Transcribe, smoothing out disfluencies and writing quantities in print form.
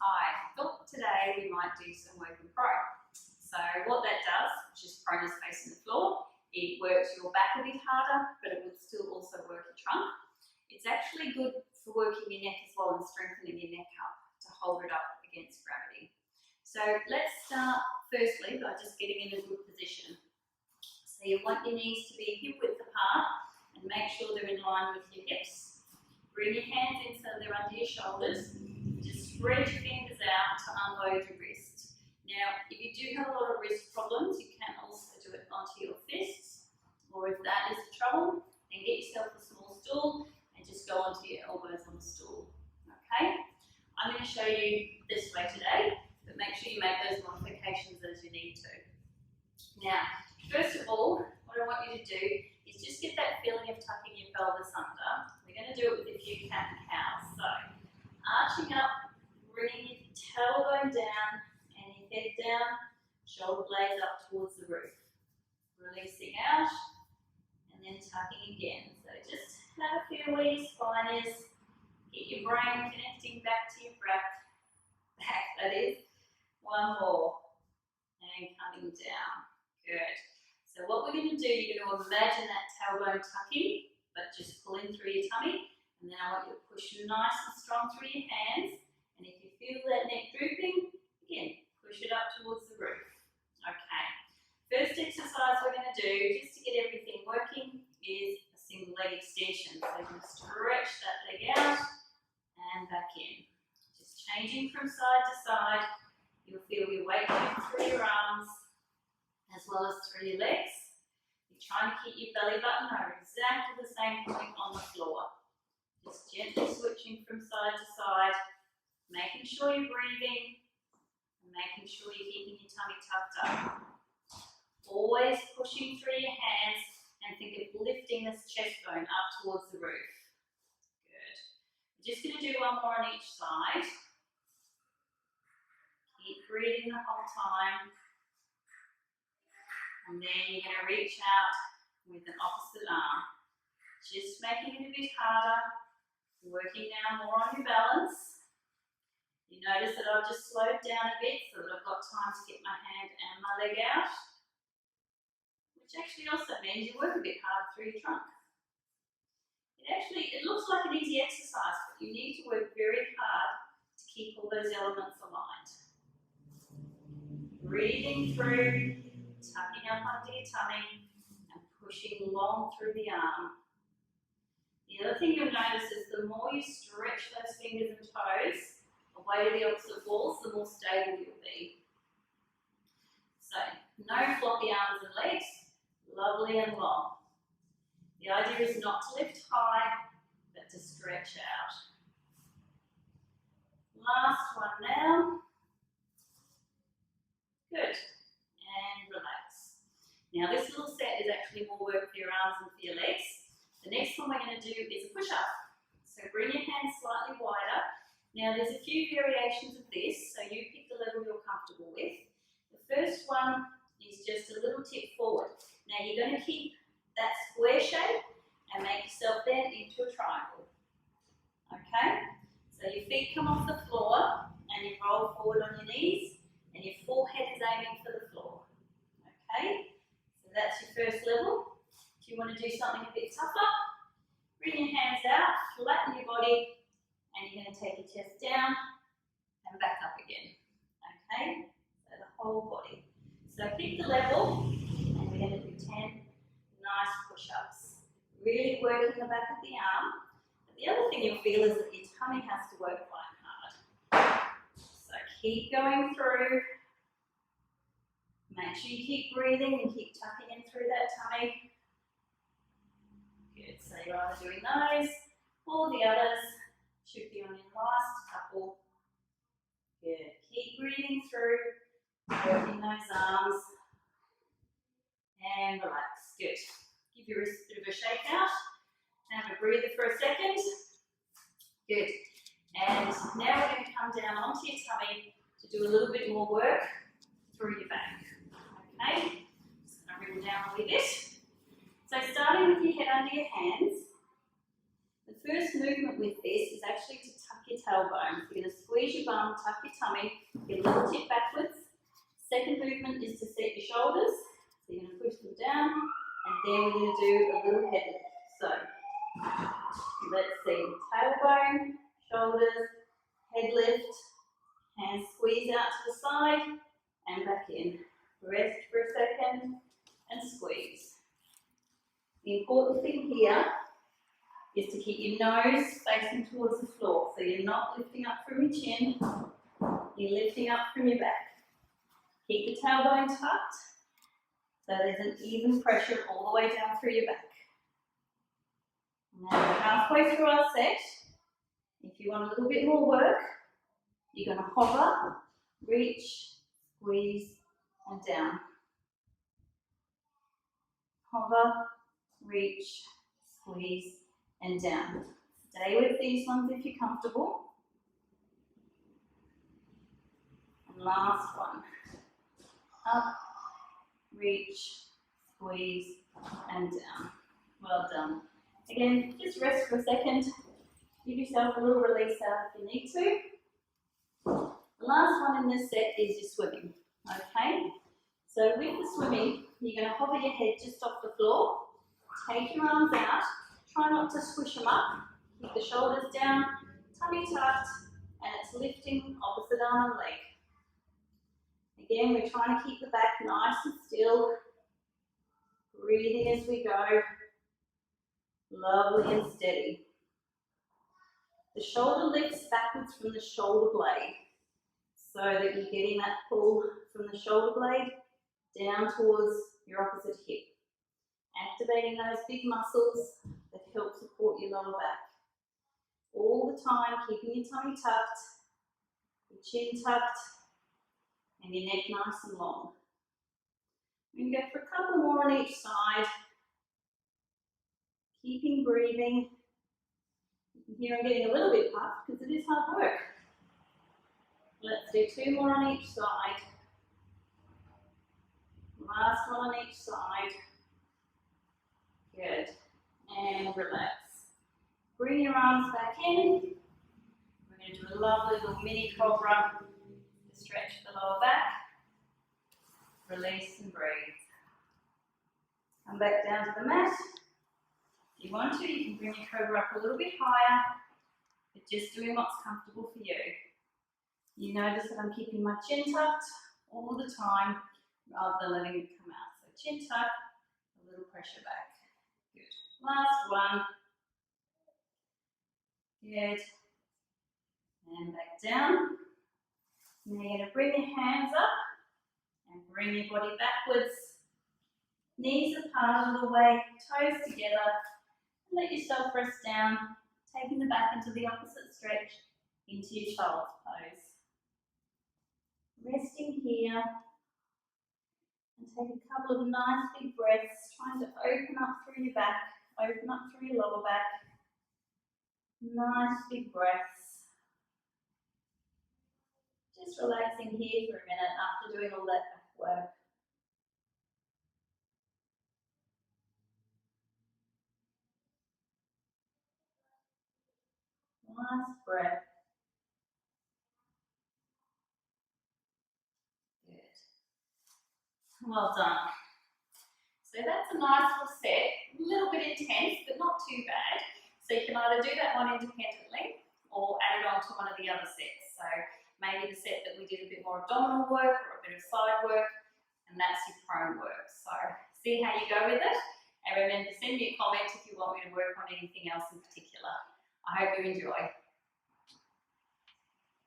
Hi, thought today we might do some work in prone. So what that does, which is prone is facing the floor, it works your back a bit harder, but it would still also work your trunk. It's actually good for working your neck as well and strengthening your neck up to hold it up against gravity. So let's start firstly by just getting in a good position. So you want your knees to be hip width apart and make sure they're in line with your hips. Bring your hands in so they're under your shoulders. Just spread your fingers out to unload your wrist. Now, if you do have a lot of wrist problems, you can also do it onto your fists, or if that is the trouble, then get yourself a small stool and just go onto your elbows on the stool. Okay? I'm going to show you this way today, but make sure you make those modifications as you need to. Now, first of all, what I want you to do is just get that feeling of tucking your pelvis under. We're going to do it with a few cat and cows. So, arching up, bringing your tailbone down and your head down, shoulder blades up towards the roof. Releasing out and then tucking again. So just have a feel where your spine is. Get your brain connecting back to your breath. Back, that is. One more. And coming down. Good. So what we're going to do, you're going to imagine that tailbone tucking, but just pulling through your tummy. And then I want you to push nice and strong through your hands. And if you feel that neck drooping, again, push it up towards the roof. Okay. First exercise we're going to do, just to get everything working, is a single leg extension. So you can stretch that leg out and back in. Just changing from side to side. You'll feel your weight move through your arms as well as through your legs. You're trying to keep your belly button over exactly the same point on the floor. Just gently switching from side to side, making sure you're breathing and making sure you're keeping your tummy tucked up. Always pushing through your hands and think of lifting this chest bone up towards the roof. Good. We're just going to do one more on each side. Keep breathing the whole time. And then you're going to reach out with an opposite arm. Just making it a bit harder. Working now more on your balance. You notice that I've just slowed down a bit so that I've got time to get my hand and my leg out. Which actually also means you work a bit harder through your trunk. It looks like an easy exercise, but you need to work very hard to keep all those elements aligned. Breathing through, tucking up under your tummy, and pushing long through the arm. The other thing you'll notice is the more you stretch those fingers and toes away to the opposite walls, the more stable you'll be. So, no floppy arms and legs, lovely and long. The idea is not to lift high, but to stretch out. Last one now. Good. And relax. Now this little set is actually more work for your arms and for your legs. The next one we're going to do is a push-up. So bring your hands slightly wider. Now there's a few variations of this, so you pick the level you're comfortable with. The first one is just a little tip forward. Now you're going to keep that square shape and make yourself then into a triangle. Okay? So your feet come off the floor and you roll forward on your knees and your forehead is aiming for the floor. Okay? So that's your first level. If you want to do something a bit tougher, bring your hands out, flatten your body, and you're going to take your chest down and back up again. Okay? So the whole body. So pick the level, and we're going to do 10 nice push-ups. Really working the back of the arm. But the other thing you'll feel is that your tummy has to work quite hard. So keep going through. Make sure you keep breathing and keep tucking in through that tummy. Good, so you're either doing those or the others. Should be on your last couple. Good, keep breathing through, working those arms. And relax, good. Give your wrist a bit of a shake out. Have a breather for a second. Good. And now we're going to come down onto your tummy to do a little bit more work through your back. Okay, just going to wriggle down a wee bit. So starting with your head under your hands, the first movement with this is actually to tuck your tailbone. You're going to Squeeze your bum, tuck your tummy, get a little tip backwards. Second movement is to set your shoulders. So you're going to push them down, and then we're going to do a little head lift. So let's see, tailbone, shoulders, head lift, hands squeeze out to the side, and back in. Rest for a second, and squeeze. The important thing here is to keep your nose facing towards the floor. So you're not lifting up from your chin, you're lifting up from your back. Keep the tailbone tucked so there's an even pressure all the way down through your back. Now we're halfway through our set. If you want a little bit more work, you're going to hover, reach, squeeze, and down. Hover, reach, squeeze, and down. Stay with these ones if you're comfortable. And last one. Up, reach, squeeze, and down. Well done. Again, just rest for a second. Give yourself a little release out if you need to. The last one in this set is your swimming. Okay? So with the swimming, you're going to hover your head just off the floor. Take your arms out. Try not to squish them up. Keep the shoulders down, tummy tucked, and it's lifting opposite arm and leg. Again, we're trying to keep the back nice and still. Breathing as we go. Lovely and steady. The shoulder lifts backwards from the shoulder blade so that you're getting that pull from the shoulder blade down towards your opposite hip. Activating those big muscles that help support your lower back. All the time, keeping your tummy tucked, your chin tucked, and your neck nice and long. We're going to go for a couple more on each side. Keeping breathing. You can hear I'm getting a little bit puffed because it is hard work. Let's do 2 more on each side. Last one on each side. Good. And relax. Bring your arms back in. We're going to do a lovely little mini cobra to stretch the lower back. Release and breathe. Come back down to the mat. If you want to, you can bring your cobra up a little bit higher, but just doing what's comfortable for you. You notice that I'm keeping my chin tucked all the time rather than letting it come out. So chin tuck, a little pressure back. Good. Last one. Good. And back down. Now you're going to bring your hands up and bring your body backwards. Knees apart a little way, toes together. And let yourself rest down, taking the back into the opposite stretch into your child's pose. Resting here. And take a couple of nice big breaths, trying to open up through your back, open up through your lower back. Nice big breaths. Just relaxing here for a minute after doing all that back work. Last breath. Good. Well done. So that's a nice little set, a little bit intense, but not too bad. So you can either do that one independently or add it on to one of the other sets. So maybe the set that we did a bit more abdominal work or a bit of side work, and that's your prone work. So see how you go with it. And remember, send me a comment if you want me to work on anything else in particular. I hope you enjoy.